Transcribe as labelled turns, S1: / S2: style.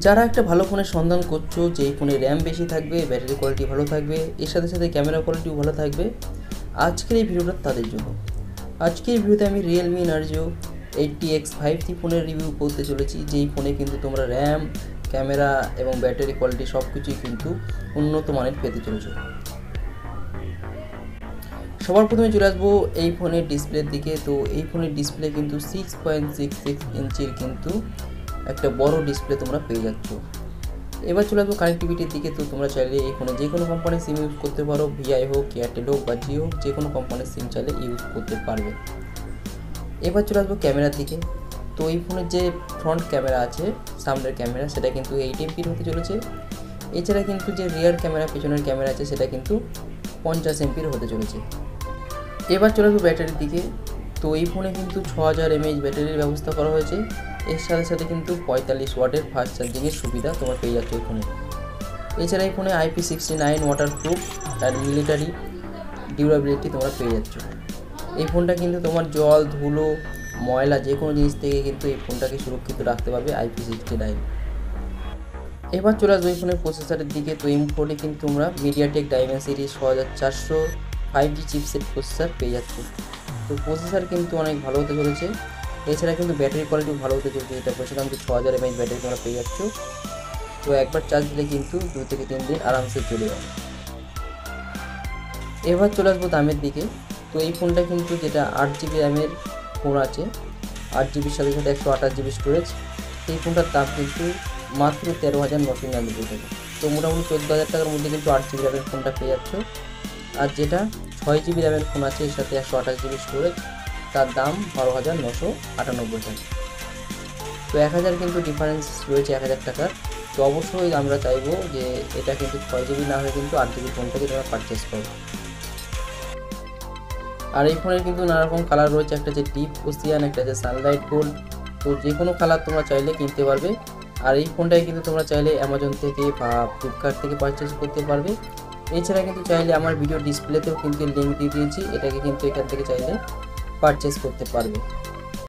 S1: যারা একটা ভালো ফোনের সন্ধান করছো, যেই ফোনে র্যাম বেশি থাকবে, ব্যাটারি কোয়ালিটি ভালো থাকবে, এর সাথে সাথে ক্যামেরা কোয়ালিটিও ভালো থাকবে, আজকের এই ভিডিওটা তাদের জন্য। আজকের এই ভিডিওতে আমি রিয়েলমি নার্জো 80X 5G ফোনের রিভিউ করতে চলেছি, যেই ফোনে কিন্তু তোমরা র্যাম, ক্যামেরা এবং ব্যাটারি কোয়ালিটি সব কিছুই কিন্তু উন্নত মানের পেতে চলেছো। সবার প্রথমে চলে আসবো এই ফোনের ডিসপ্লের দিকে। তো এই ফোনের ডিসপ্লে কিন্তু 6.66 ইঞ্চির কিন্তু একটা বড় ডিসপ্লে তোমরা পেয়ে যাচ্ছ। এবার চলে আসবো কানেক্টিভিটির দিকে। তো তোমরা চাইলে এই ফোনে যে কোনো কোম্পানির সিম ইউজ করতে পারো, ভিআই হোক, এয়ারটেল হোক বা জিও হোক, যে কোনো কোম্পানির সিম চাইলে ইউজ করতে পারবে। এবার চলে আসবো ক্যামেরার দিকে। তো এই ফোনের যে ফ্রন্ট ক্যামেরা আছে, সামনের ক্যামেরা, সেটা কিন্তু 8 এমপির হতে চলেছে। এছাড়া কিন্তু যে রিয়ার ক্যামেরা, পেছনের ক্যামেরা আছে, সেটা কিন্তু 50 এমপির হতে চলেছে। এবার চলে আসবো ব্যাটারির দিকে। তো এই ফোনে কিন্তু 6000 mAh ব্যাটারির ব্যবস্থা করা হয়েছে। এর সাথে সাথে কিন্তু 45 ওয়াটের ফাস্ট চার্জিংয়ের সুবিধা তোমরা পেয়ে যাচ্ছ এই ফোনে। এছাড়া এই ফোনে IP69 ওয়াটারপ্রুফ আর মিলিটারি ডিউরেবিলিটি তোমরা পেয়ে যাচ্ছ। এই ফোনটা কিন্তু তোমার জল, ধুলো, ময়লা যে কোনো জিনিস থেকে কিন্তু এই ফোনটাকে সুরক্ষিত রাখতে পারবে IP69। এবার চলে আসবো এই ফোনের প্রসেসরের দিকে। তো এই ফোনে কিন্তু তোমরা MediaTek Dimensity 6400 5G chipset processor পেয়ে যাচ্ছে। তো প্রসেসর কিন্তু অনেক ভালো হতে চলেছে। এছাড়া কিন্তু ব্যাটারি কোয়ালিটিও ভালো হতে চলেছে। এটা বলছিলাম যে 6000 mAh ব্যাটারি তোমরা পেয়ে যাচ্ছ। তো একবার চার্জ দিলে কিন্তু 2 থেকে 3 দিন আরামসে চলে যাবে। এবার চলে আসবো দামের দিকে। তো এই ফোনটা কিন্তু যেটা 8GB র্যামের ফোন আছে, 8GBর সাথে সাথে 128GB স্টোরেজ, এই ফোনটার দাম কিন্তু মাত্র 13,999 টাকা। তো মোটামুটি 14,000 টাকার মধ্যে কিন্তু 8GB র্যামের ফোনটা পেয়ে যাচ্ছ। আর যেটা 6GB র্যামের ফোন আছে, এর সাথে 128GB স্টোরেজ, তার দাম 12,998 টাকা। তো 1000 কিন্তু ডিফারেন্স রয়েছে, 1000 টাকার। তো অবশ্যই আমরা চাইবো যে এটা কিন্তু 6GB না হয়ে কিন্তু 8GB ফোনটাকে তোমরা পারচেস করো। আর এই ফোনের কিন্তু নানারকম কালার রয়েছে, একটা যে ডিপ ওসিয়ান, একটা যে সানলাইট গোল্ড। তো যে কোনো কালার তোমরা চাইলে কিনতে পারবে। আর এই ফোনটাই কিন্তু তোমরা চাইলে অ্যামাজন থেকে বা ফ্লিপকার্ট থেকে পারচেস করতে পারবে। এছাড়া কিন্তু চাইলে আমার ভিডিও ডিসপ্লেতেও কিন্তু লিঙ্ক দিয়ে দিয়েছি, এটাকে কিন্তু এখান থেকে চাইলে পারচেস করতে পারবে।